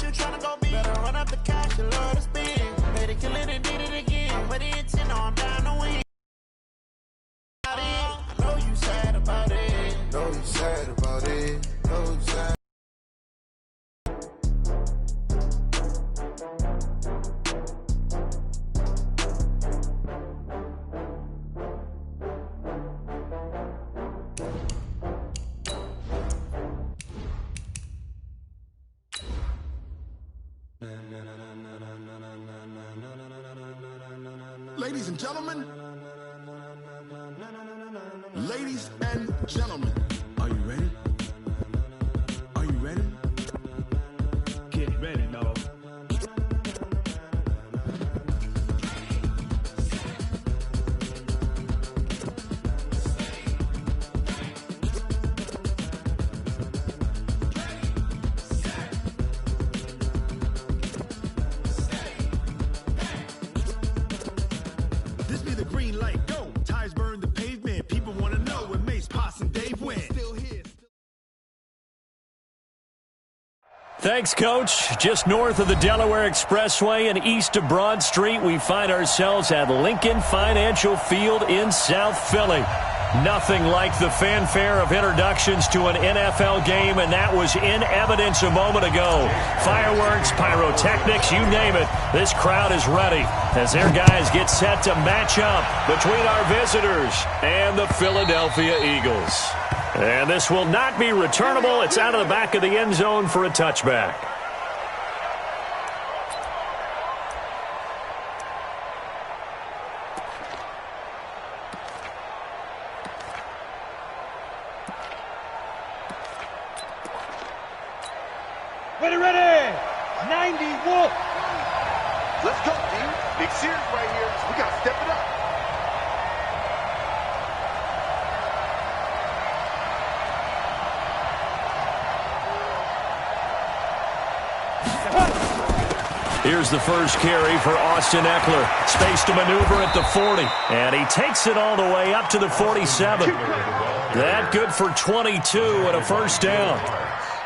what you tryna go be. Better run up the cash, you love to spend. Made it, kill it, and did it again. But the intent, no, I'm down to win. I know you sad about it. Know you sad about it. Know you sad. Ladies and gentlemen, are you ready? Are you ready? Get ready, dog. This be the green light, go. Tires burn the pavement. People want to know when Mace, Poss, and Dave went. Still here. Thanks, Coach. Just north of the Delaware Expressway and east of Broad Street, we find ourselves at Lincoln Financial Field in South Philly. Nothing like the fanfare of introductions to an NFL game, and that was in evidence a moment ago. Fireworks, pyrotechnics, you name it. This crowd is ready as their guys get set to match up between our visitors and the Philadelphia Eagles. And this will not be returnable. It's out of the back of the end zone for a touchback. Ready! 90 Wolf! Let's go, team. Big series right here, so we got to step it up. Here's the first carry for Austin Eckler. Space to maneuver at the 40. And he takes it all the way up to the 47. That good for 22 and a first down.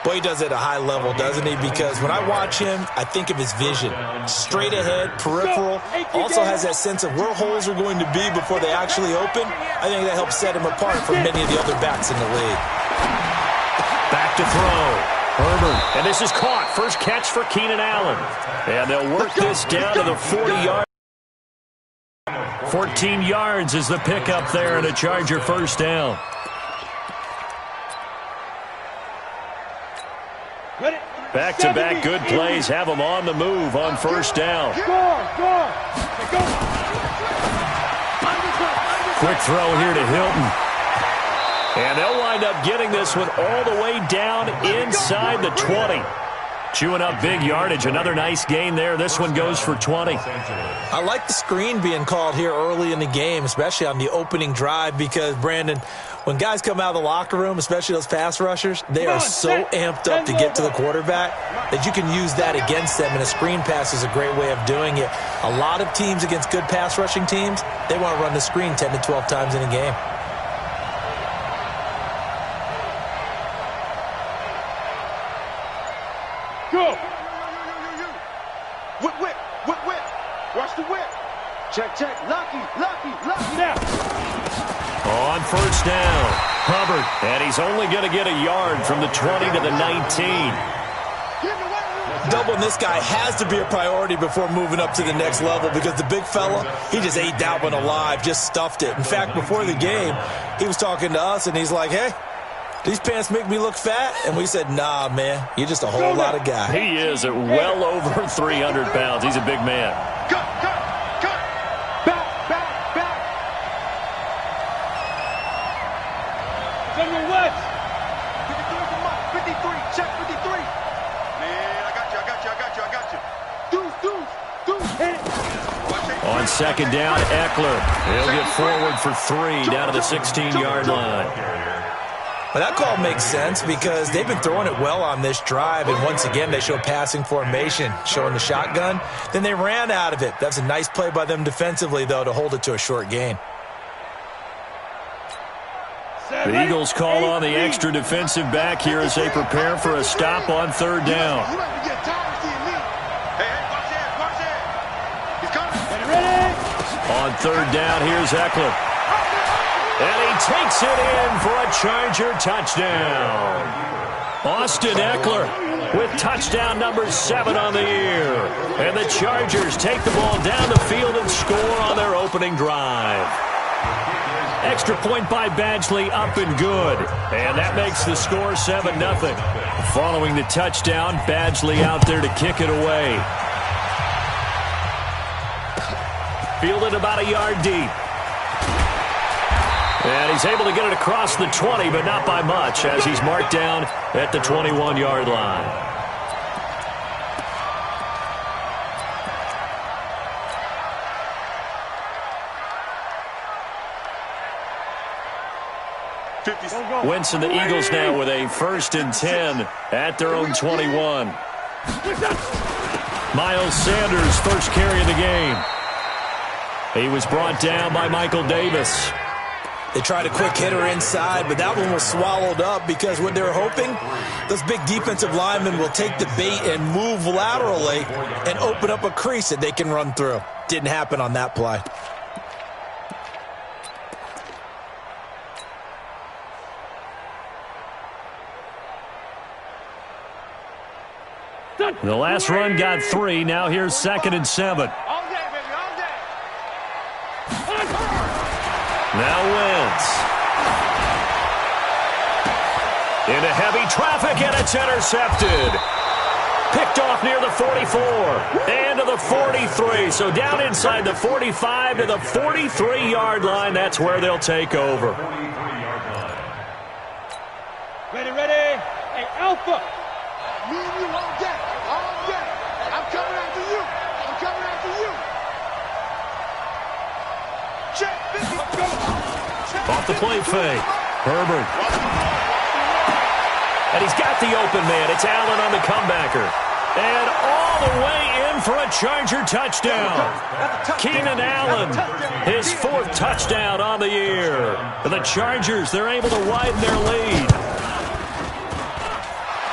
Boy, he does it at a high level, doesn't he? Because when I watch him, I think of his vision. Straight ahead, peripheral. Also has that sense of where holes are going to be before they actually open. I think that helps set him apart from many of the other backs in the league. Back to throw. Herbert, and this is caught. First catch for Keenan Allen. And they'll work this down to the 40-yard. 14 yards is the pickup there and a Charger first down. Back-to-back good plays have them on the move on first down. Quick throw here to Hilton. And they'll wind up getting this one all the way down inside the 20. Chewing up big yardage. Another nice gain there. This one goes for 20. I like the screen being called here early in the game, especially on the opening drive, because, Brandon, when guys come out of the locker room, especially those pass rushers, they are so amped up to get to the quarterback that you can use that against them, and a screen pass is a great way of doing it. A lot of teams against good pass rushing teams, they want to run the screen 10 to 12 times in a game. Go! Whip. Watch the whip. Check. Lucky. Now. On first down, Hubbard. And he's only going to get a yard from the 20 to the 19. Doubling this guy has to be a priority before moving up to the next level, because the big fella, he just ate that one alive, just stuffed it. In fact, before the game, he was talking to us, and he's like, hey, these pants make me look fat? And we said, nah, man, you're just a whole lot of guy. He is at well over 300 pounds. He's a big man. Cut. Back. General West. 53, check 53. Man, I got you. Deuce. On second down, Eckler. He'll get forward for 3 down to the 16-yard line. Well, that call makes sense because they've been throwing it well on this drive, and once again they show passing formation, showing the shotgun. Then they ran out of it. That's a nice play by them defensively, though, to hold it to a short gain. The Eagles call on the extra defensive back here as they prepare for a stop on third down. On third down, here's Eckler. And he takes it in for a Charger touchdown. Austin Eckler with touchdown number 7 on the year. And the Chargers take the ball down the field and score on their opening drive. Extra point by Badgley, up and good. And that makes the score 7-0. Following the touchdown, Badgley out there to kick it away. Fielded about a yard deep. And he's able to get it across the 20, but not by much, as he's marked down at the 21-yard line. Wentz and the Eagles now with a 1st and 10 at their own 21. Miles Sanders, first carry of the game. He was brought down by Michael Davis. They tried a quick hitter inside, but that one was swallowed up because what they're hoping, those big defensive linemen will take the bait and move laterally and open up a crease that they can run through. Didn't happen on that play. The last run got 3. Now here's 2nd and 7. Now Wentz. Into heavy traffic, and it's intercepted. Picked off near the 44 and to the 43. So down inside the 45 to the 43-yard line. That's where they'll take over. Ready, ready. Hey, Alpha. Me and you all day. All day. I'm coming after you. I'm coming after you. Check. Off the play fake. Herbert. And he's got the open man. It's Allen on the comebacker. And all the way in for a Charger touchdown. Keenan Allen, his 4th touchdown on the year. And the Chargers, they're able to widen their lead.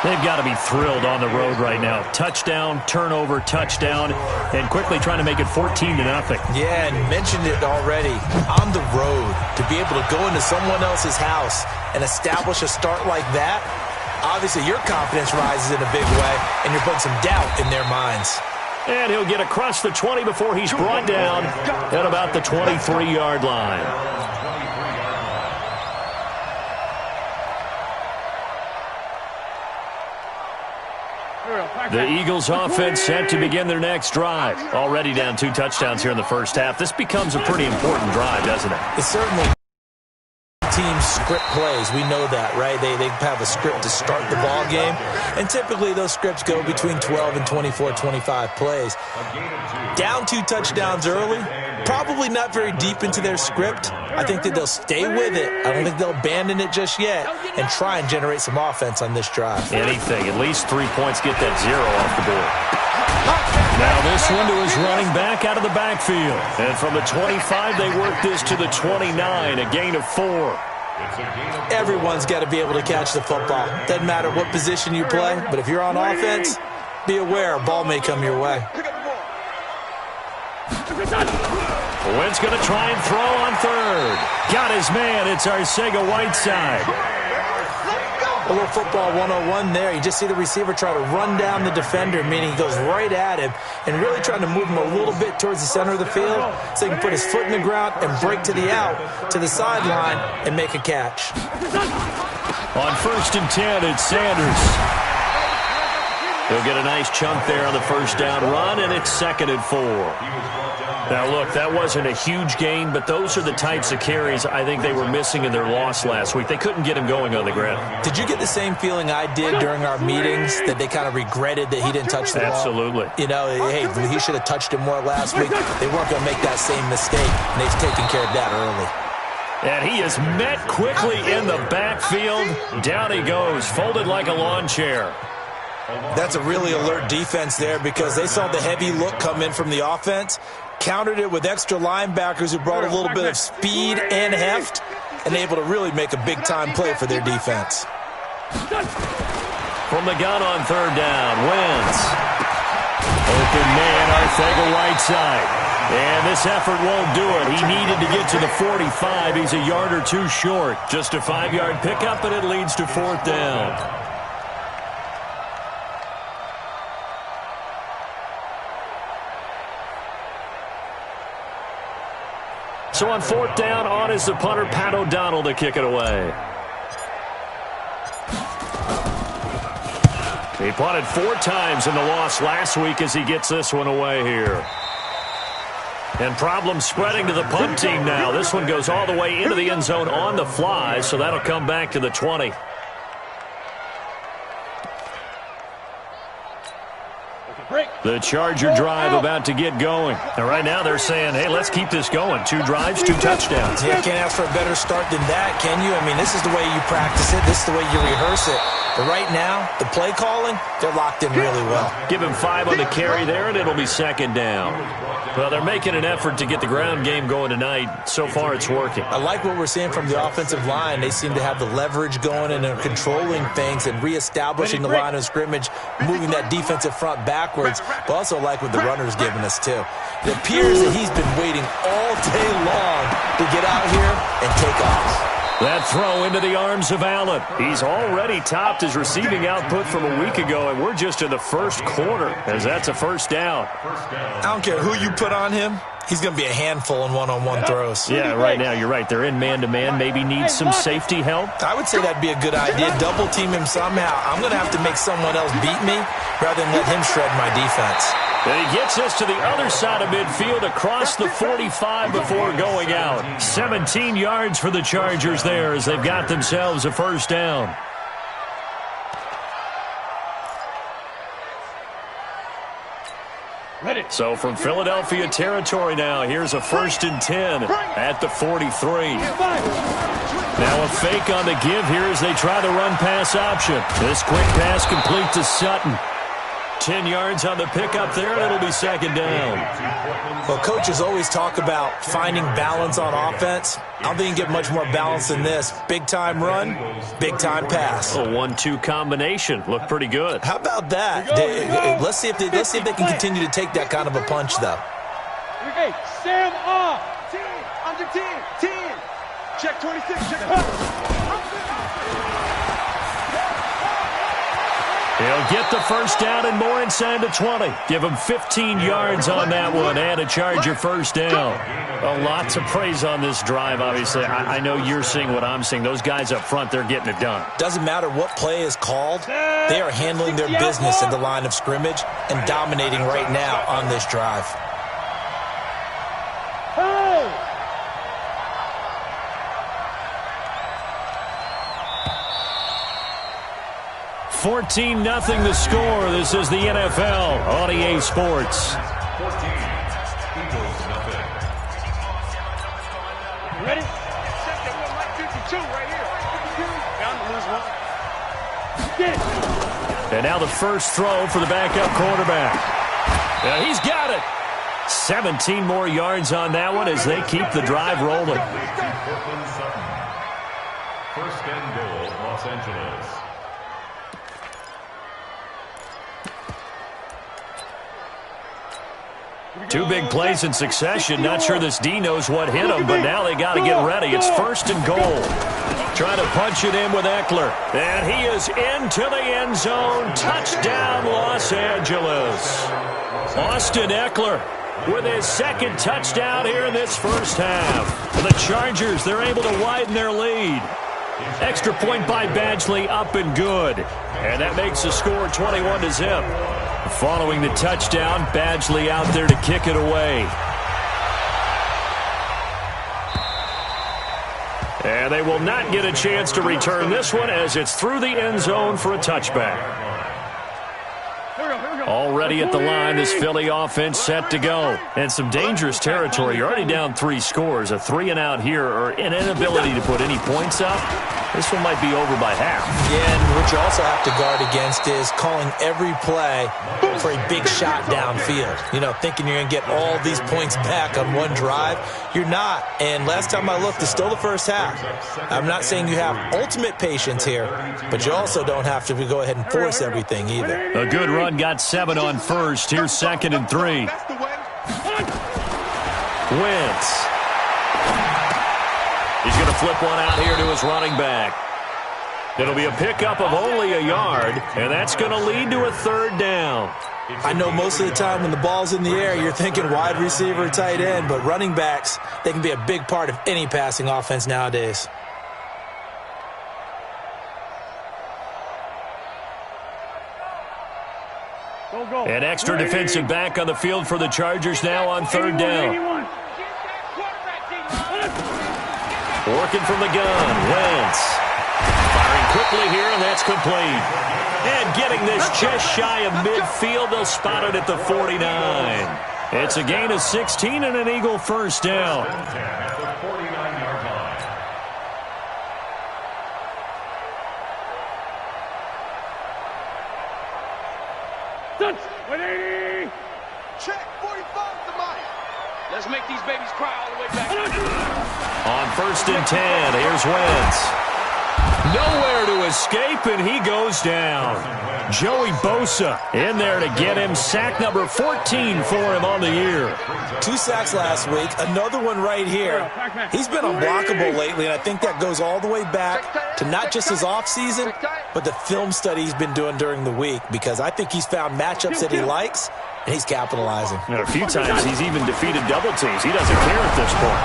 They've got to be thrilled on the road right now. Touchdown, turnover, touchdown, and quickly trying to make it 14-0. Yeah, and mentioned it already. On the road, to be able to go into someone else's house and establish a start like that, obviously your confidence rises in a big way, and you're putting some doubt in their minds. And he'll get across the 20 before he's brought down at about the 23-yard line. The Eagles offense set to begin their next drive. Already down 2 touchdowns here in the first half. This becomes a pretty important drive, doesn't it? It's certainly team script plays. We know that, right? They have a script to start the ball game, and typically those scripts go between 12 and 24, 25 plays. Down 2 touchdowns early, probably not very deep into their script. I think that they'll stay with it. I don't think they'll abandon it just yet and try and generate some offense on this drive. Anything, at least 3 points, get that 0 off the board. Now this one to his running back out of the backfield. And from the 25, they work this to the 29, a gain of 4. Everyone's got to be able to catch the football. Doesn't matter what position you play, but if you're on offense, be aware a ball may come your way. Wentz going to try and throw on third. Got his man. It's Arcega-Whiteside. A little football 101 there. You just see the receiver try to run down the defender, meaning he goes right at him and really trying to move him a little bit towards the center of the field so he can put his foot in the ground and break to the out, to the sideline, and make a catch. On 1st and 10, it's Sanders. He'll get a nice chunk there on the first down run, and it's 2nd and 4. Now, look, that wasn't a huge gain, but those are the types of carries I think they were missing in their loss last week. They couldn't get him going on the ground. Did you get the same feeling I did during our meetings, that they kind of regretted that he didn't touch the ball? Absolutely. You know, hey, he should have touched it more last week. They weren't going to make that same mistake, and they've taken care of that early. And he is met quickly in the backfield. Down he goes, folded like a lawn chair. That's a really alert defense there because they saw the heavy look come in from the offense, countered it with extra linebackers who brought a little bit of speed and heft, and able to really make a big-time play for their defense. From the gun on third down, Wentz. Open man, Arcega-Whiteside. And this effort won't do it. He needed to get to the 45. He's a yard or two short. Just a 5-yard pickup, and it leads to 4th down. So on 4th down, on is the punter, Pat O'Donnell, to kick it away. He punted 4 times in the loss last week as he gets this one away here. And problems spreading to the punt team now. This one goes all the way into the end zone on the fly, so that'll come back to the 20. The Charger drive about to get going. And right now they're saying, hey, let's keep this going. 2 drives, 2 touchdowns. Yeah, can't ask for a better start than that, can you? I mean, this is the way you practice it. This is the way you rehearse it. But right now, the play calling, they're locked in really well. Give him 5 on the carry there, and it'll be 2nd down. Well, they're making an effort to get the ground game going tonight. So far, it's working. I like what we're seeing from the offensive line. They seem to have the leverage going, and they're controlling things and reestablishing the line of scrimmage, moving that defensive front backwards. But also like what the runner's giving us, too. It appears that he's been waiting all day long to get out here and take off. That throw into the arms of Allen. He's already topped his receiving output from a week ago, and we're just in the first quarter as that's a 1st down. I don't care who you put on him. He's going to be a handful in one-on-one throws. Yeah, right now, you're right. They're in man-to-man. Maybe needs some safety help. I would say that'd be a good idea. Double-team him somehow. I'm going to have to make someone else beat me rather than let him shred my defense. And he gets us to the other side of midfield across the 45 before going out. 17 yards for the Chargers there as they've got themselves a 1st down. Ready. So from Philadelphia territory now, here's a 1st and 10 at the 43. Now a fake on the give here as they try the run-pass option. This quick pass complete to Sutton. 10 yards on the pickup there, and it'll be 2nd down. Well, coaches always talk about finding balance on offense. I don't think you can get much more balance than this. Big-time run, big-time pass. A 1-2 combination. Looked pretty good. How about that? Let's see if they can continue to take that kind of a punch, though. Hey, Sam off. 10, under 10, 10. Check 26, check. He'll get the 1st down and more inside the 20. Give him 15 yards on that one and a Charger 1st down. Well, lots of praise on this drive, obviously. I know you're seeing what I'm seeing. Those guys up front, they're getting it done. Doesn't matter what play is called. They are handling their business at the line of scrimmage and dominating right now on this drive. 14-0 the score. This is the NFL on EA Sports. 14, Eagles nothing. Ready? Like 52 right here. Down to lose one. Get it. And now the first throw for the backup quarterback. Yeah, he's got it. 17 more yards on that one as they keep the drive rolling. 1st and goal, Los Angeles. Two big plays in succession. Not sure this D knows what hit him, but now they got to get ready. It's 1st and goal. Trying to punch it in with Eckler. And he is into the end zone. Touchdown, Los Angeles. Austin Eckler with his 2nd touchdown here in this 1st half. The Chargers, they're able to widen their lead. Extra point by Badgley, up and good. And that makes the score 21-0. Following the touchdown, Badgley out there to kick it away. And they will not get a chance to return this one as it's through the end zone for a touchback. Already at the line, this Philly offense set to go. And some dangerous territory. You're already down 3 scores. A 3-and-out here or an inability to put any points up. This one might be over by half. Yeah, and what you also have to guard against is calling every play for a big shot downfield. You know, thinking you're going to get all these points back on one drive. You're not. And last time I looked, it's still the 1st half. I'm not saying you have ultimate patience here, but you also don't have to go ahead and force everything either. A good run got 7 on 1st. Here's 2nd and 3. Wentz. He's going to flip one out here to his running back. It'll be a pickup of only a yard, and that's going to lead to a third down. I know most of the time when the ball's in the air, you're thinking wide receiver, tight end, but running backs, they can be a big part of any passing offense nowadays. An extra defensive back on the field for the Chargers now on third down. Working from the gun, Wentz. Firing quickly here, and that's complete. And getting this just shy of midfield, they'll spot it at the 49. It's a gain of 16 and an Eagle first down. Check, 45 to Mike. Let's make these babies cry all the way back. On first and 10, here's Wentz. Nowhere to escape, and he goes down. Joey Bosa in there to get him. Sack number 14 for him on the year. 2 sacks last week, another one right here. He's been unblockable lately, and I think that goes all the way back to not just his offseason, but the film study he's been doing during the week, because I think he's found matchups that he likes, and he's capitalizing. And a few times he's even defeated double teams. He doesn't care at this point.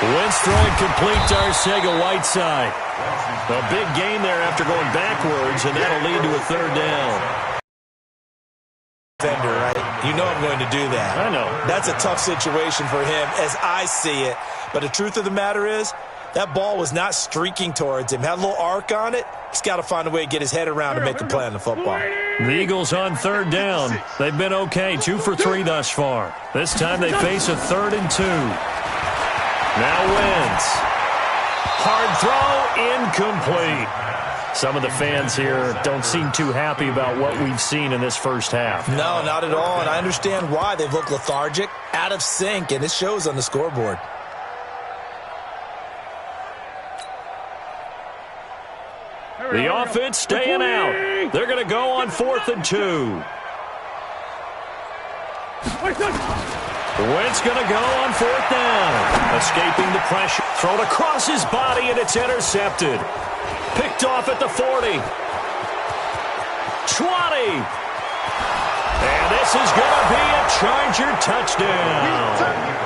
Wentz throwing complete to Arcega-Whiteside. A big gain there after going backwards, and that'll lead to a third down. Defender, right? You know I'm going to do that. I know. That's a tough situation for him as I see it. But the truth of the matter is, that ball was not streaking towards him. Had a little arc on it. He's got to find a way to get his head around to make the play on the football. The Eagles on third down. They've been okay, 2 for 3 thus far. This time they face a 3rd and 2. Now Wentz. Hard throw, incomplete. Some of the fans here don't seem too happy about what we've seen in this first half. No, not at all, and I understand why. They've looked lethargic, out of sync, and it shows on the scoreboard. The offense staying out. They're going to go on 4th and 2. Wentz going to go on 4th down. Escaping the pressure. Thrown across his body, and it's intercepted. Picked off at the 40. 20. And this is going to be a Charger touchdown.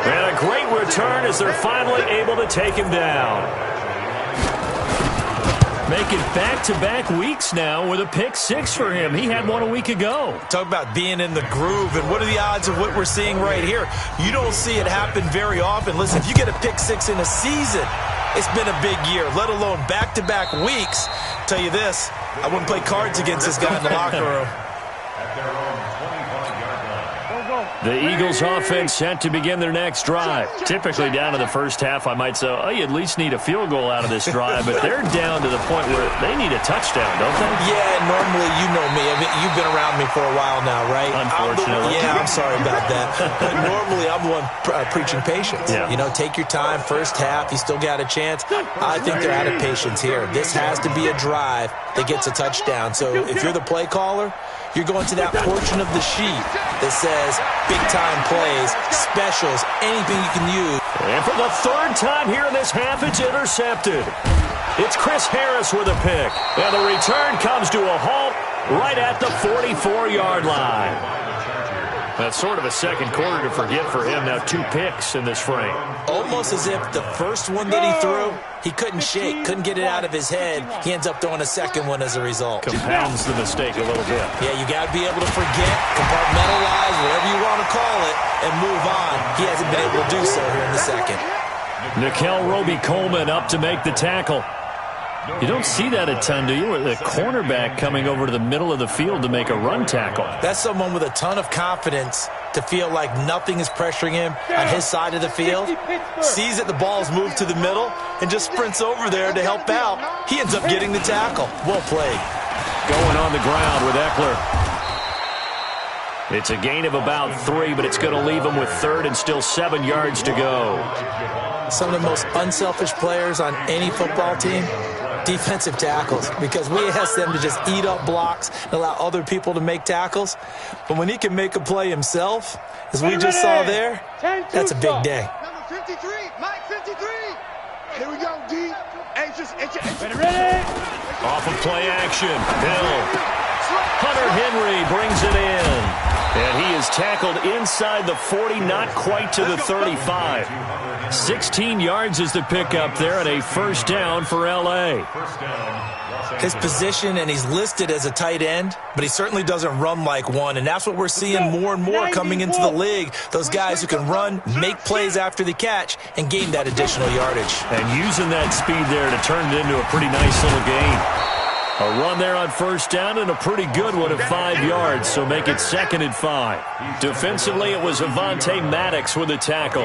And a great return as they're finally able to take him down. Making back-to-back weeks now with a pick 6 for him. He had one a week ago. Talk about being in the groove, and what are the odds of what we're seeing right here? You don't see it happen very often. Listen, if you get a pick 6 in a season, it's been a big year, let alone back-to-back weeks. Tell you this, I wouldn't play cards against this guy in the locker room. The Eagles offense set to begin their next drive. Typically down to the first half, I might say, oh, you at least need a field goal out of this drive, but they're down to the point where they need a touchdown, don't they? Yeah, normally, you know me. I mean, you've been around me for a while now, right? Unfortunately. I'm sorry about that. But normally, I'm the one preaching patience. Yeah. You know, take your time. First half, you still got a chance. I think they're out of patience here. This has to be a drive that gets a touchdown. So if you're the play caller, you're going to that portion of the sheet that says big-time plays, specials, anything you can use. And for the 3rd time here in this half, it's intercepted. It's Chris Harris with a pick. And the return comes to a halt right at the 44-yard line. That's sort of a second quarter to forget for him. Now 2 picks in this frame. Almost as if the first one that he threw, he couldn't shake, couldn't get it out of his head. He ends up throwing a second one as a result. Compounds the mistake a little bit. Yeah, you got to be able to forget, compartmentalize, whatever you want to call it, and move on. He hasn't been able to do so here in the second. Nickel Roby-Coleman up to make the tackle. You don't see that a ton, do you? With a cornerback coming over to the middle of the field to make a run tackle. That's someone with a ton of confidence to feel like nothing is pressuring him on his side of the field. Sees that the ball's moved to the middle and just sprints over there to help out. He ends up getting the tackle. Well played. Going on the ground with Eckler. It's a gain of about 3, but it's going to leave him with 3rd and still 7 yards to go. Some of the most unselfish players on any football team defensive tackles, because we ask them to just eat up blocks and allow other people to make tackles. But when he can make a play himself, as we just saw there, that's a big day. Number 53, Mike 53. Here we go, D. Ready. Off of play action. Hill. Hunter Henry brings it in. And he is tackled inside the 40, not quite to the 35. 16 yards is the pickup there, and a first down for L.A. His position, and he's listed as a tight end, but he certainly doesn't run like one, and that's what we're seeing more and more coming into the league. Those guys who can run, make plays after the catch, and gain that additional yardage. And using that speed there to turn it into a pretty nice little gain. A run there on first down and a pretty good one at 5 yards, so make it 2nd and 5. Defensively, it was Avonte Maddox with a tackle.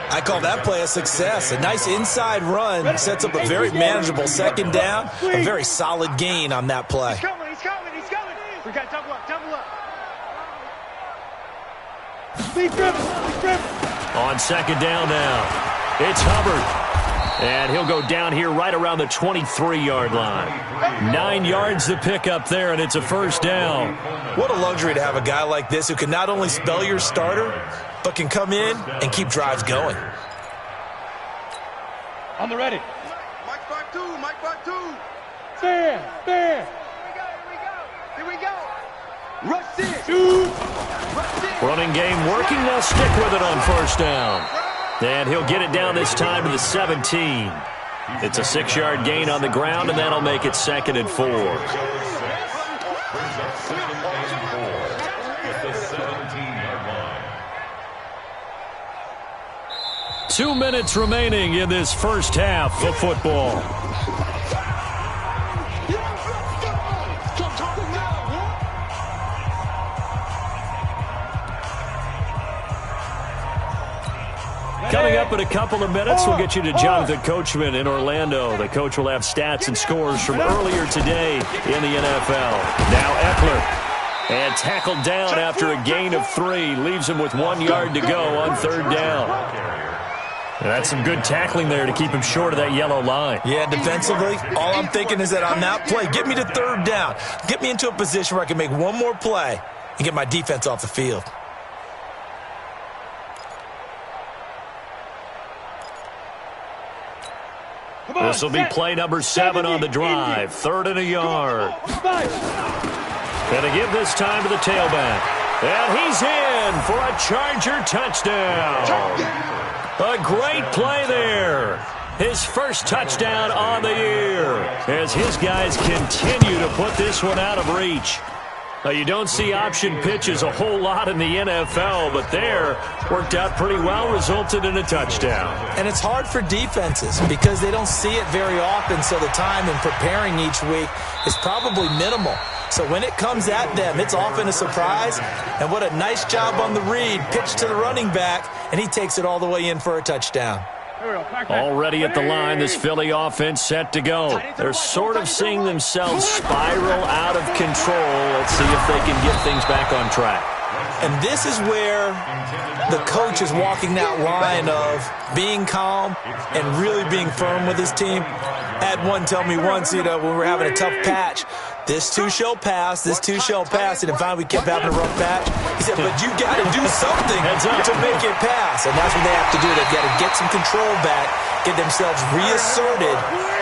I call that play a success. A nice inside run sets up a very manageable second down, a very solid gain on that play. He's coming. We got to double up. Speed dribble. On second down now, it's Hubbard. And he'll go down here right around the 23-yard line. 9 yards to pick up there, and it's a first down. What a luxury to have a guy like this who can not only spell your starter, but can come in and keep drives going. On the ready. Mike 5-2. Fair. Here we go. Rush in. Shoot. Running game working. They'll stick with it on first down. And he'll get it down this time to the 17. It's a 6-yard gain on the ground, and that'll make it 2nd and 4. 2 minutes remaining in this first half of football. Coming up in a couple of minutes, we'll get you to Jonathan Coachman in Orlando. The coach will have stats and scores from earlier today in the NFL. Now Eckler. And tackled down after a gain of 3. Leaves him with 1 yard to go on third down. And that's some good tackling there to keep him short of that yellow line. Yeah, defensively, all I'm thinking is that on that play, get me to third down. Get me into a position where I can make one more play and get my defense off the field. This will be play number 7 on the drive. 3rd and a yard. Going to give this time to the tailback. And he's in for a Charger touchdown. A great play there. His first touchdown on the year as his guys continue to put this one out of reach. Now, you don't see option pitches a whole lot in the NFL, but there worked out pretty well, resulted in a touchdown. And it's hard for defenses because they don't see it very often, so the time in preparing each week is probably minimal. So when it comes at them, it's often a surprise. And what a nice job on the read. Pitch to the running back, and he takes it all the way in for a touchdown. Already at the line, this Philly offense set to go. They're sort of seeing themselves spiral out of control. Let's see if they can get things back on track. And this is where the coach is walking that line of being calm and really being firm with his team. I had one tell me once, when we were having a tough patch, this too shall pass, this too shall pass, and finally we kept having a rough patch. He said, but you got to do something to make it pass, and that's what they have to do. They've got to get some control back, get themselves reasserted,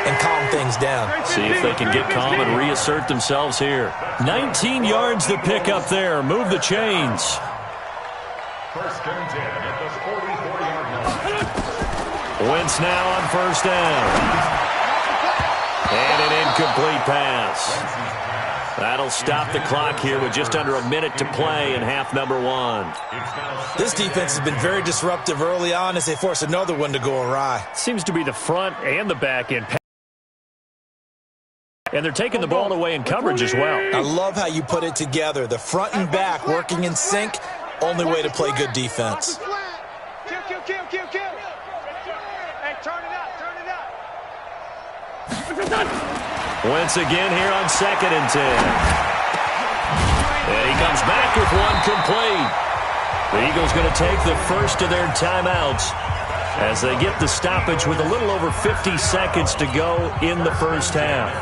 and calm things down. See if they can get calm and reassert themselves here. 19 yards to pick up there. Move the chains. First and 10 at the 44-yard line. Wentz now on first down. And an incomplete pass. That'll stop the clock here with just under a minute to play in half number 1. This defense has been very disruptive early on as they force another one to go awry. Seems to be the front and the back end. And they're taking the ball away in coverage as well. I love how you put it together. The front and back working in sync. Only way to play good defense. Kill. Hey, turn it up. Wentz again here on 2nd and 10. And he comes back with one complete. The Eagles going to take the first of their timeouts. as they get the stoppage with a little over 50 seconds to go in the first half.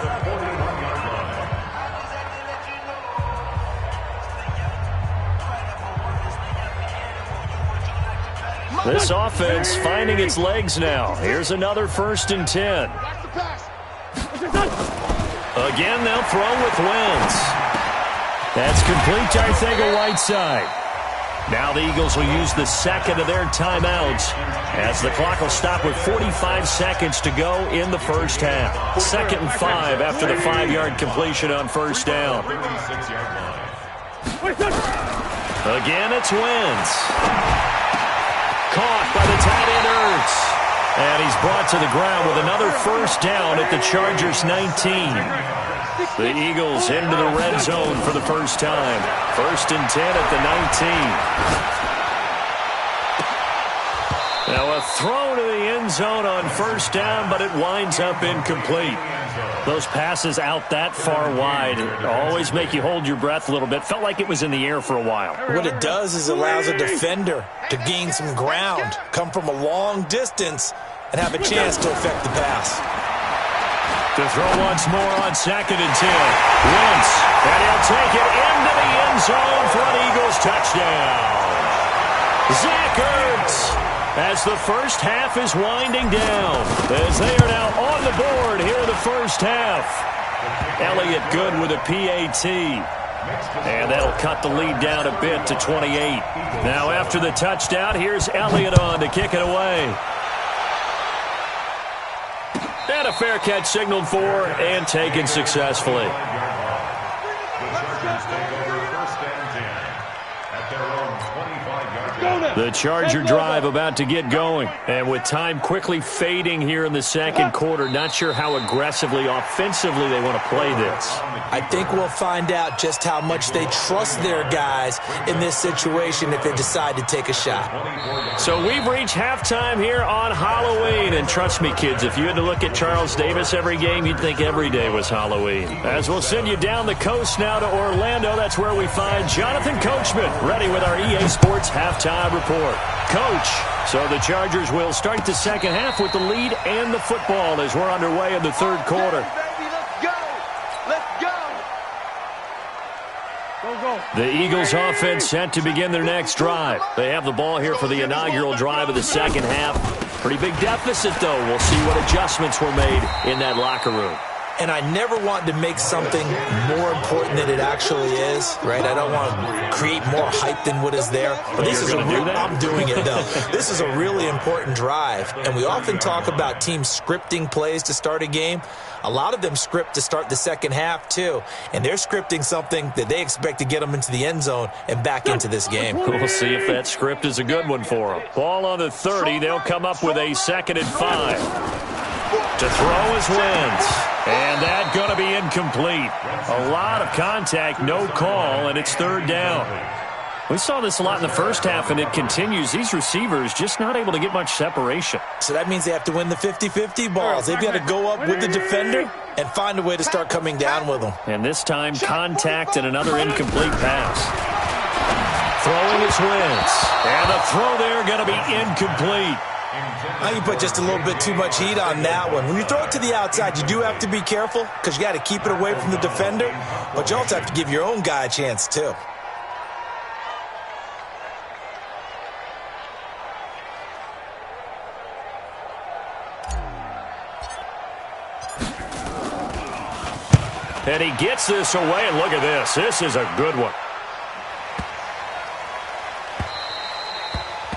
This offense finding its legs now. Here's another 1st and 10. Again, they'll throw with Wentz. That's complete to Arcega-Whiteside. Now the Eagles will use the second of their timeouts as the clock will stop with 45 seconds to go in the first half. 2nd and 5 after the 5-yard completion on first down. Again, it's Wentz. Caught by the tight end Ertz. And he's brought to the ground with another first down at the Chargers' 19. The Eagles into the red zone for the first time. 1st and 10 at the 19. Now a throw to the end zone on first down, but it winds up incomplete. Those passes out that far wide always make you hold your breath a little bit. Felt like it was in the air for a while. What it does is allows a defender to gain some ground, come from a long distance, and have a chance to affect the pass. To throw once more on 2nd and 10. Wentz, and he'll take it into the end zone for an Eagles touchdown. Zach Ertz, as the first half is winding down, as they are now on the board here in the first half. Elliott good with a PAT. And that'll cut the lead down a bit to 28. Now after the touchdown, here's Elliott on to kick it away. And a fair catch signaled for and taken successfully. The Charger drive about to get going. And with time quickly fading here in the second quarter, not sure how aggressively, offensively they want to play this. I think we'll find out just how much they trust their guys in this situation if they decide to take a shot. So we've reached halftime here on Halloween. And trust me, kids, if you had to look at Charles Davis every game, you'd think every day was Halloween. As we'll send you down the coast now to Orlando, that's where we find Jonathan Coachman, ready with our EA Sports halftime report. Coach, so the Chargers will start the second half with the lead and the football as we're underway in the third quarter. Let's go. The Eagles offense set to begin their next drive. They have the ball here for the inaugural drive of the second half. Pretty big deficit, though. We'll see what adjustments were made in that locker room. And I never want to make something more important than it actually is, right? I don't want to create more hype than what is there. But this is I'm doing it, though. This is a really important drive. And we often talk about teams scripting plays to start a game. A lot of them script to start the second half, too. And they're scripting something that they expect to get them into the end zone and back into this game. We'll see if that script is a good one for them. Ball on the 30. They'll come up with a 2nd and 5. To throw is Wentz. And that's going to be incomplete. A lot of contact, no call, and it's 3rd down. We saw this a lot in the first half, and it continues. These receivers just not able to get much separation. So that means they have to win the 50-50 balls. They've got to go up with the defender and find a way to start coming down with them. And this time, contact and another incomplete pass. Throwing is Wentz. And the throw there going to be incomplete. Now you put just a little bit too much heat on that one. When you throw it to the outside, you do have to be careful because you got to keep it away from the defender, but you also have to give your own guy a chance too. And he gets this away, and look at this. This is a good one.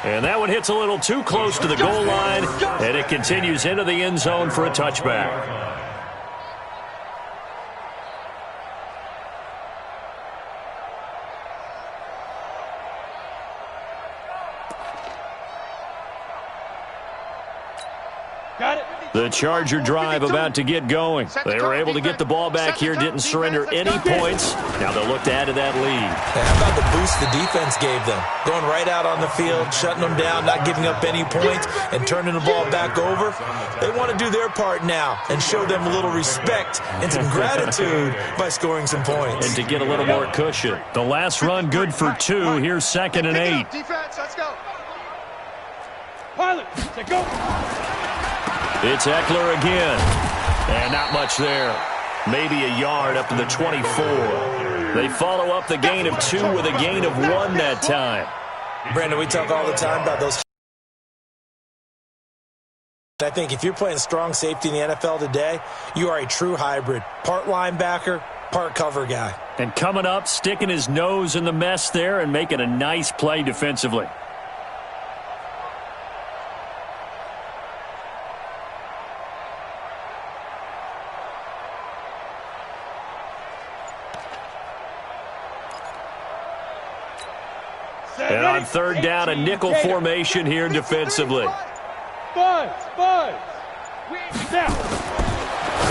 And that one hits a little too close to the goal line, and it continues into the end zone for a touchback. Got it. The Charger drive about to get going. They were able to get the ball back here, didn't surrender any points. Now they'll look to add to that lead. How about the boost the defense gave them? Going right out on the field, shutting them down, not giving up any points, and turning the ball back over. They want to do their part now and show them a little respect and some gratitude by scoring some points. And to get a little more cushion. The last run good for 2. Here's 2nd and 8. Defense, let's go. Pilot, set go. It's Eckler again. And not much there. Maybe a yard up to the 24. They follow up the gain of 2 with a gain of 1 that time. Brandon, we talk all the time about those. I think if you're playing strong safety in the NFL today, you are a true hybrid. Part linebacker, part cover guy. And coming up, sticking his nose in the mess there and making a nice play defensively. And on third down, a nickel formation here defensively. Buzz. Now.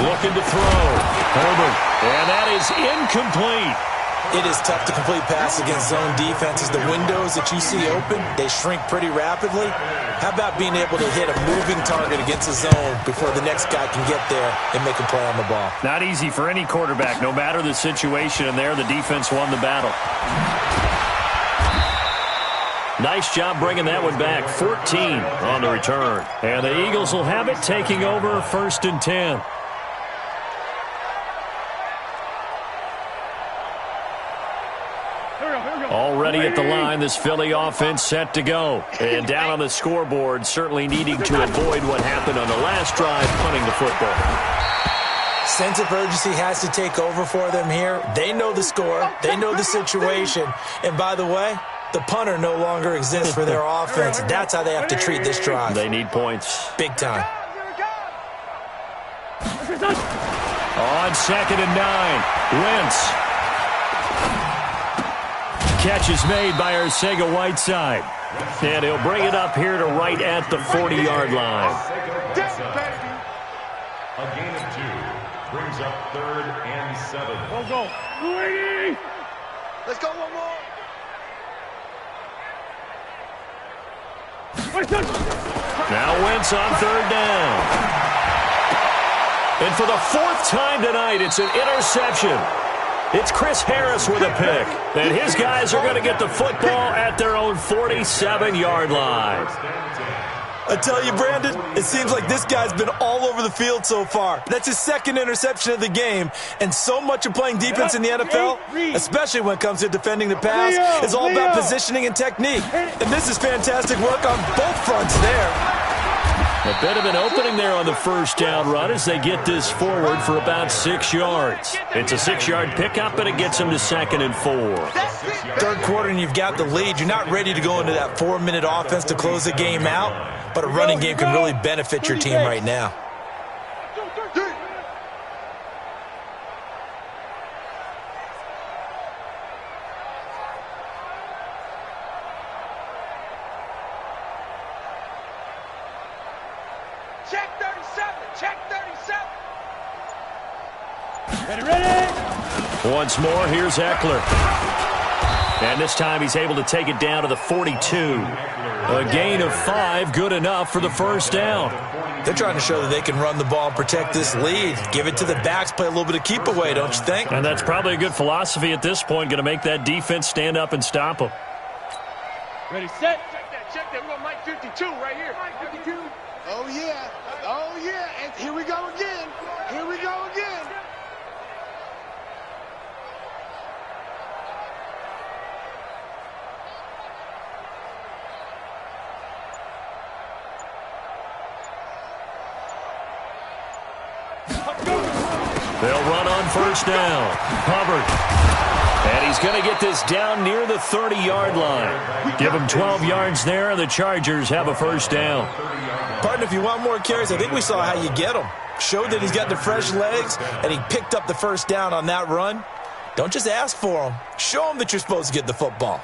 Looking to throw. Herbert. And that is incomplete. It is tough to complete pass against zone defenses. The windows that you see open, they shrink pretty rapidly. How about being able to hit a moving target against a zone before the next guy can get there and make a play on the ball? Not easy for any quarterback, no matter the situation. And there, the defense won the battle. Nice job bringing that one back. 14 on the return. And the Eagles will have it, taking over 1st and 10. Already at the line, this Philly offense set to go. And down on the scoreboard, certainly needing to avoid what happened on the last drive, punting the football. Sense of urgency has to take over for them here. They know the score. They know the situation. And by the way, the punter no longer exists for their offense. That's how they have to treat this drive. They need points. Big time. On 2nd and 9, Wentz. Catch is made by Arcega-Whiteside. And he'll bring it up here to right at the 40-yard line. A gain of 2 brings up 3rd and 7. Go. Let's go one more. Now Wentz on 3rd down. And for the 4th time tonight, it's an interception. It's Chris Harris with a pick. And his guys are going to get the football at their own 47-yard line. I tell you, Brandon, it seems like this guy's been all over the field so far. That's his 2nd interception of the game. And so much of playing defense in the NFL, especially when it comes to defending the pass, is all about positioning and technique. And this is fantastic work on both fronts there. A bit of an opening there on the 1st down run as they get this forward for about 6 yards. It's a 6-yard pickup, and it gets them to 2nd and 4. 3rd quarter, and you've got the lead. You're not ready to go into that 4-minute offense to close the game out, but a running game can really benefit your team right now. Check 37. Check 37. Ready. Once more, here's Eckler. And this time he's able to take it down to the 42. A gain of 5, good enough for the 1st down. They're trying to show that they can run the ball and protect this lead. Give it to the backs, play a little bit of keep away, don't you think? And that's probably a good philosophy at this point, going to make that defense stand up and stop them. Ready, set. Check that. We're going to Mike 52 right here. Mike 52. Oh, yeah. Oh, yeah. And here we go again. Here we go again. They'll run on 1st down. Hubbard. And he's going to get this down near the 30-yard line. Give him 12 yards there, and the Chargers have a 1st down. Partner, if you want more carries, I think we saw how you get him. Showed that he's got the fresh legs, and he picked up the 1st down on that run. Don't just ask for him. Show him that you're supposed to get the football.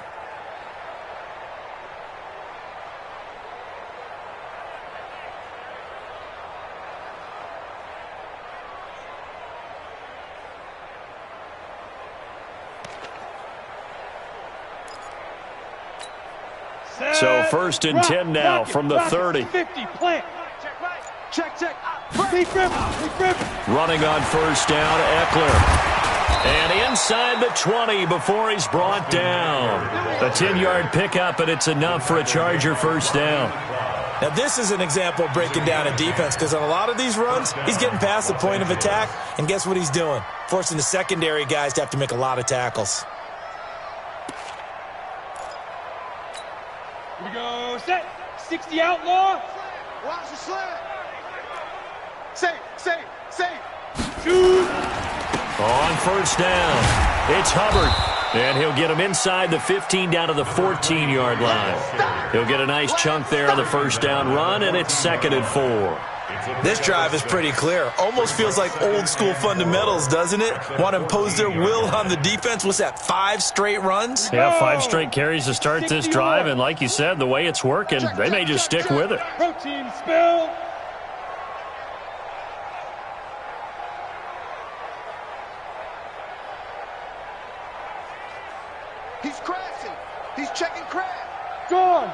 So 1st and 10 now from the 30. 50, plant. Check. Deep rip. Running on 1st down, Eckler. And inside the 20 before he's brought down. A 10-yard pickup, and it's enough for a Charger 1st down. Now, this is an example of breaking down a defense because on a lot of these runs, he's getting past the point of attack, and guess what he's doing? Forcing the secondary guys to have to make a lot of tackles. Here we go, set. 60 outlaw. Watch the slant. Safe. Shoot. On first down, it's Hubbard. And he'll get him inside the 15 down to the 14-yard line. He'll get a nice chunk there on the first down run, and it's 2nd and 4. This drive is pretty clear. Almost feels like old-school fundamentals, doesn't it? Want to impose their will on the defense. What's that, 5 straight runs? Yeah, 5 straight carries to start this drive, and like you said, the way it's working, they may just stick with it. Protein spill. He's crashing. He's checking crash. Gone.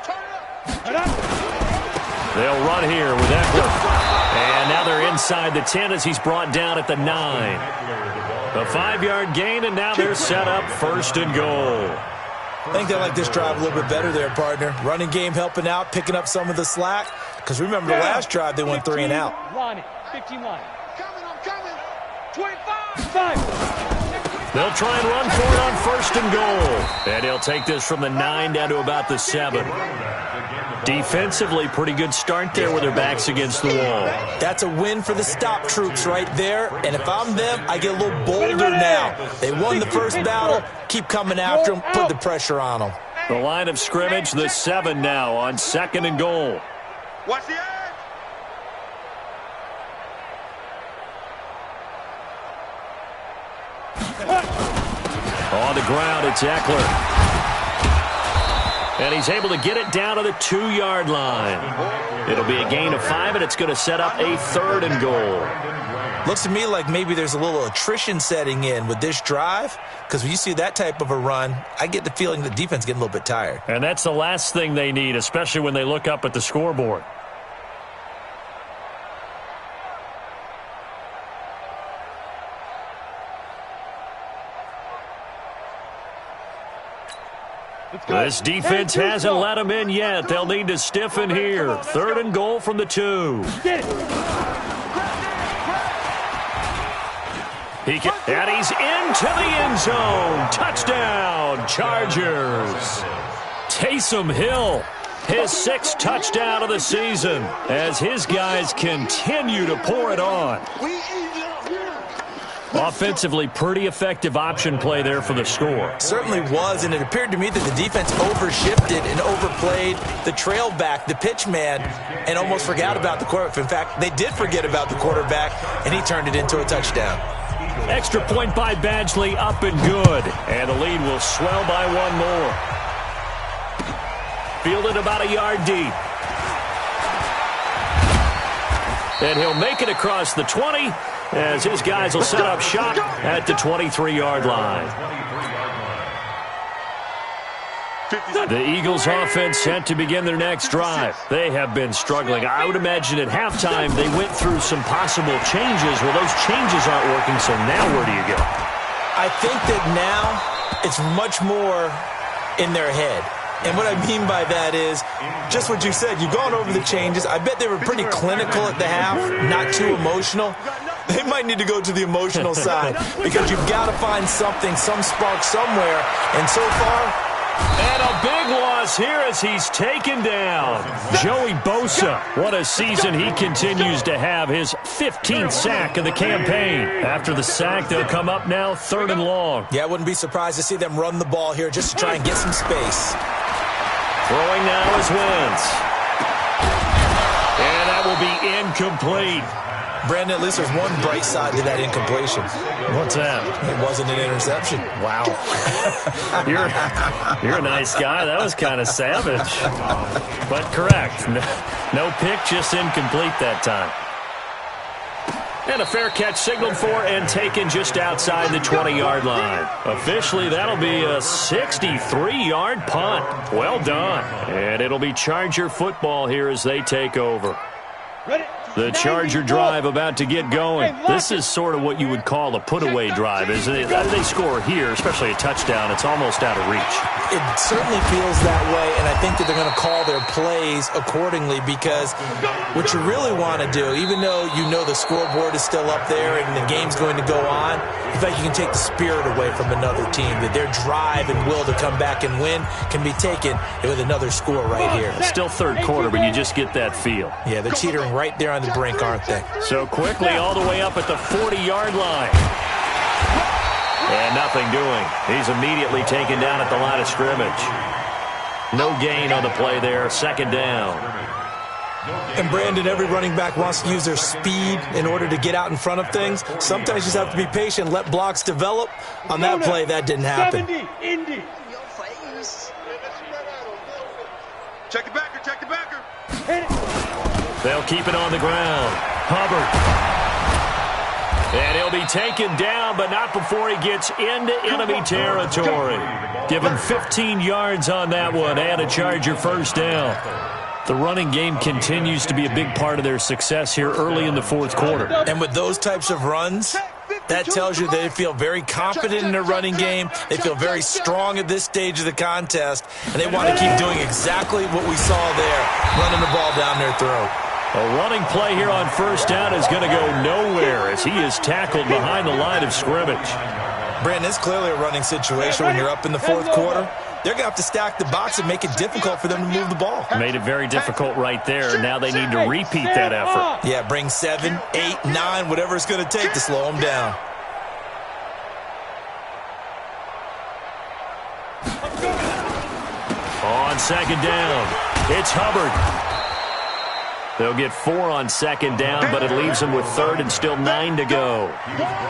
Turn up. They'll run here with Eckler. And now they're inside the 10 as he's brought down at the 9. A 5-yard gain, and now they're set up 1st and goal. I think they like this drive a little bit better there, partner. Running game helping out, picking up some of the slack. Because remember, the last drive, they went 3 and out. Line it. 15 line. I'm coming. 25. 5. They'll try and run for it on 1st and goal. And he'll take this from the 9 down to about the 7. Defensively, pretty good start there with their backs against the wall. That's a win for the stop troops right there. And if I'm them, I get a little bolder now. They won the first battle. Keep coming after them. Put the pressure on them. The line of scrimmage, the 7 now on 2nd and goal. Watch the edge. On the ground, it's Eckler. And he's able to get it down to the 2-yard line. It'll be a gain of 5, and it's going to set up a 3rd and goal. Looks to me like maybe there's a little attrition setting in with this drive, because when you see that type of a run, I get the feeling the defense is getting a little bit tired. And that's the last thing they need, especially when they look up at the scoreboard. This defense hasn't let them in yet. They'll need to stiffen here. 3rd and goal from the 2. And he's into the end zone. Touchdown, Chargers. Taysom Hill, his 6th touchdown of the season as his guys continue to pour it on. Offensively, pretty effective option play there for the score. Certainly was, and it appeared to me that the defense overshifted and overplayed the trail back, the pitch man, and almost forgot about the quarterback. In fact, they did forget about the quarterback, and he turned it into a touchdown. Extra point by Badgley, up and good. And the lead will swell by 1 more. Fielded about a yard deep. And he'll make it across the 20 as his guys will set up shop at the 23-yard line. The Eagles offense set to begin their next drive. They have been struggling. I would imagine at halftime they went through some possible changes. Well, those changes aren't working, so now where do you go? I think that now it's much more in their head. And what I mean by that is just what you said. You've gone over the changes. I bet they were pretty clinical at the half, not too emotional. They might need to go to the emotional side because you've got to find something, some spark somewhere. And so far, and a big loss here as he's taken down. Joey Bosa, what a season he continues to have. His 15th sack of the campaign. After the sack, they'll come up now 3rd and long. Yeah, I wouldn't be surprised to see them run the ball here just to try and get some space. Throwing now is Wentz. And that will be incomplete. Brandon, at least there's one bright side to that incompletion. What's that? It wasn't an interception. Wow. You're a nice guy. That was kind of savage. But correct. No pick, just incomplete that time. And a fair catch signaled for and taken just outside the 20-yard line. Officially, that'll be a 63-yard punt. Well done. And it'll be Charger football here as they take over. Ready? The Charger drive about to get going. This is sort of what you would call a put-away drive, isn't it? They score here, especially a touchdown. It's almost out of reach. It certainly feels that way, and I think that they're going to call their plays accordingly, because what you really want to do, even though you know the scoreboard is still up there and the game's going to go on, in fact, you can take the spirit away from another team, that their drive and will to come back and win can be taken with another score right here. It's still third quarter, but you just get that feel. Yeah, they're teetering right there on the brink, aren't they? So quickly all the way up at the 40-yard line. And nothing doing. He's immediately taken down at the line of scrimmage. No gain on the play there. Second down. And Brandon, every running back wants to use their speed in order to get out in front of things. Sometimes you just have to be patient, let blocks develop. On that play, that didn't happen. Check the backer, check the backer. They'll keep it on the ground. Hubbard. And he'll be taken down, but not before he gets into enemy territory. Give him 15 yards on that one and a Charger first down. The running game continues to be a big part of their success here early in the fourth quarter. And with those types of runs, that tells you they feel very confident in their running game. They feel very strong at this stage of the contest, and they want to keep doing exactly what we saw there, running the ball down their throat. A running play here on first down is going to go nowhere as he is tackled behind the line of scrimmage. Brandon, it's clearly a running situation when you're up in the fourth quarter. They're going to have to stack the box and make it difficult for them to move the ball. Made it very difficult right there. Now they need to repeat that effort. Yeah, bring 7, 8, 9, whatever it's going to take to slow them down. On second down, it's Hubbard. They'll get 4 on second down, but it leaves them with third and still 9 to go.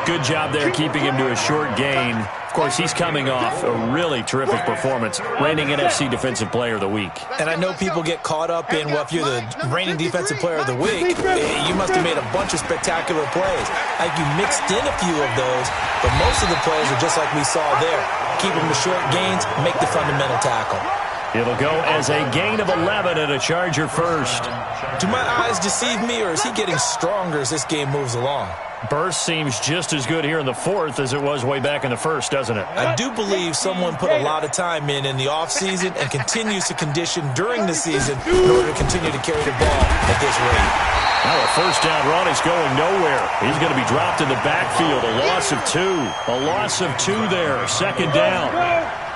Good job there keeping him to a short gain. Of course, he's coming off a really terrific performance, reigning NFC Defensive Player of the Week. And I know people get caught up in, well, if you're the reigning Defensive Player of the Week, you must have made a bunch of spectacular plays. Like you mixed in a few of those, but most of the plays are just like we saw there. Keep them to short gains, make the fundamental tackle. It'll go as a gain of 11 and a Charger first. Do my eyes deceive me, or is he getting stronger as this game moves along? Burst seems just as good here in the fourth as it was way back in the first, doesn't it? I do believe someone put a lot of time in the offseason and continues to condition during the season in order to continue to carry the ball at this rate. Now a first down run is going nowhere. He's going to be dropped in the backfield. A loss of 2. A loss of 2 there. Second down.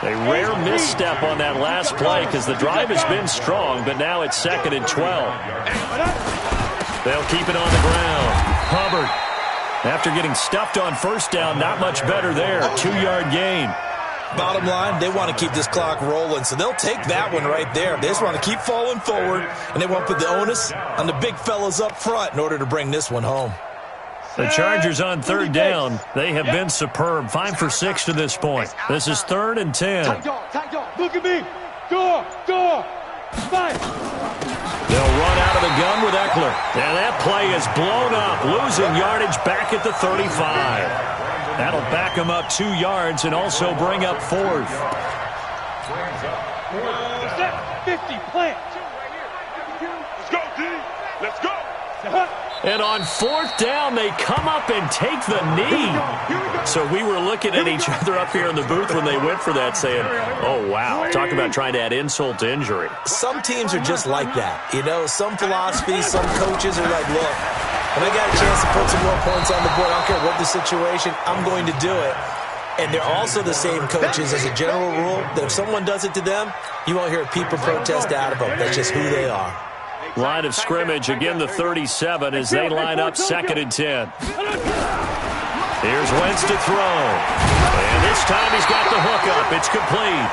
A rare misstep on that last play because the drive has been strong, but now it's second and 12. They'll keep it on the ground. Hubbard, after getting stuffed on first down, not much better there. 2-yard gain. Bottom line, they want to keep this clock rolling, so they'll take that one right there. They just want to keep falling forward, and they want to put the onus on the big fellas up front in order to bring this one home. The Chargers on third down. They have been superb. 5 for 6 to this point. This is 3rd and 10. Look at me. Door. 5. They'll run out of the gun with Eckler. And that play is blown up, losing yardage back at the 35. That'll back them up 2 yards and also bring up 4th. 50, plant. Let's go, D. Let's go. And on 4th down, they come up and take the knee. So we were looking at each other up here in the booth when they went for that, saying, oh, wow. Talk about trying to add insult to injury. Some teams are just like that. You know, some philosophies, some coaches are like, look, when I got a chance to put some more points on the board, I don't care what the situation, I'm going to do it. And they're also the same coaches as a general rule, that if someone does it to them, you won't hear a peep or protest out of them. That's just who they are. Line of scrimmage, again the 37 as they line up 2nd and 10. Here's Wentz to throw. And this time he's got the hook up. It's complete.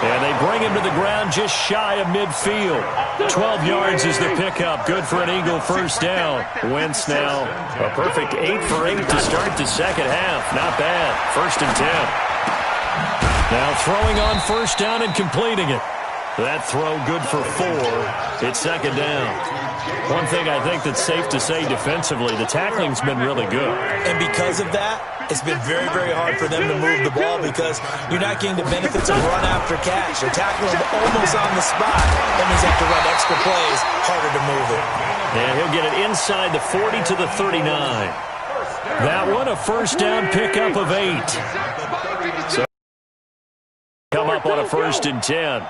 And they bring him to the ground just shy of midfield. 12 yards is the pickup. Good for an Eagle first down. Wentz now a perfect 8 for 8 to start the second half. Not bad. 1st and 10. Now throwing on first down and completing it. That throw good for 4. It's 2nd down. One thing I think that's safe to say defensively, the tackling's been really good. And because of that, it's been very, very hard for them to move the ball because you're not getting the benefits of run after catch. You're tackling them almost on the spot. That means you have to run extra plays, harder to move it. And he'll get it inside the 40 to the 39. That one, a first down pickup of 8. So come up on a 1st and 10.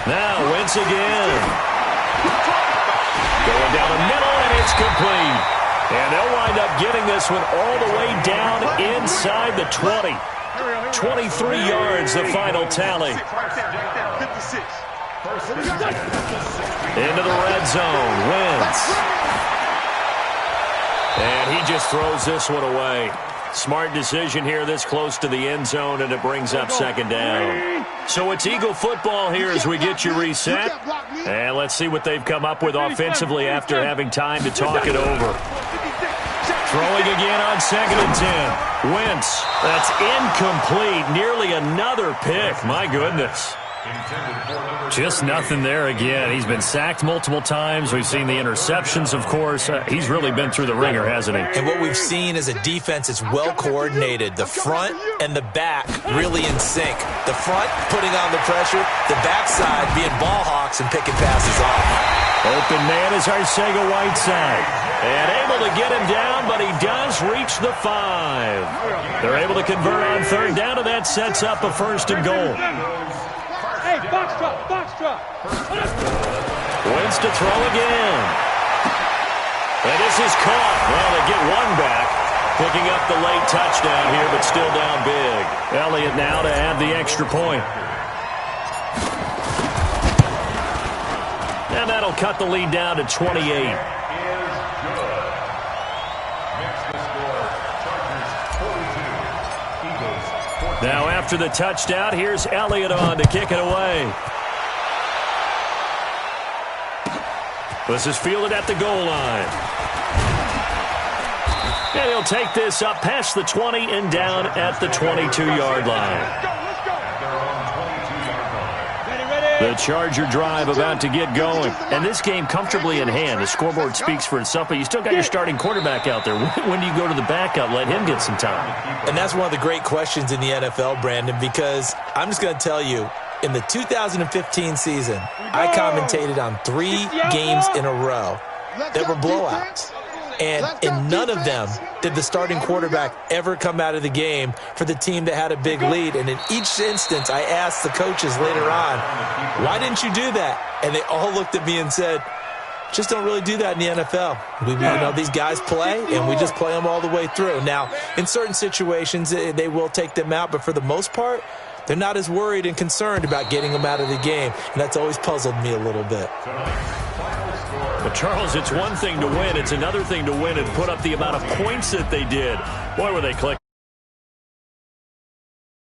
Now Wentz again. Going down the middle, and it's complete. And they'll wind up getting this one all the way down inside the 20. 23 yards, the final tally. Into the red zone. Wentz. And he just throws this one away. Smart decision here this close to the end zone, and it brings up 2nd down. So it's Eagle football here as we get you reset. And let's see what they've come up with offensively after having time to talk it over. Throwing again on 2nd and 10. Wentz. That's incomplete. Nearly another pick. My goodness. Just nothing there again. He's been sacked multiple times. We've seen the interceptions, of course. He's really been through the ringer, hasn't he? And what we've seen is a defense that's well coordinated. The front and the back really in sync. The front putting on the pressure, the backside being ball hawks and picking passes off. Open man is Arcega-Whiteside. And able to get him down, but he does reach the 5. They're able to convert on 3rd down, and that sets up a 1st and goal. Hey, box drop, box drop. Wentz to throw again. And this is caught. Well, they get one back. Picking up the late touchdown here, but still down big. Elliott now to add the extra point. And that'll cut the lead down to 28. Now after the touchdown, here's Elliott on to kick it away. This is fielded at the goal line. And he'll take this up past the 20 and down at the 22-yard line. The Charger drive about to get going. And this game comfortably in hand. The scoreboard speaks for itself, but you still got your starting quarterback out there. When do you go to the backup? Let him get some time. And that's one of the great questions in the NFL, Brandon, because I'm just going to tell you, in the 2015 season, I commentated on 3 games in a row that were blowouts. And in none of them did the starting quarterback ever come out of the game for the team that had a big lead. And in each instance, I asked the coaches later on, why didn't you do that? And they all looked at me and said, just don't really do that in the NFL. These guys play, and we just play them all the way through. Now, in certain situations, they will take them out, but for the most part, they're not as worried and concerned about getting them out of the game. And that's always puzzled me a little bit. But, Charles, it's one thing to win. It's another thing to win and put up the amount of points that they did. Boy, were they clicking.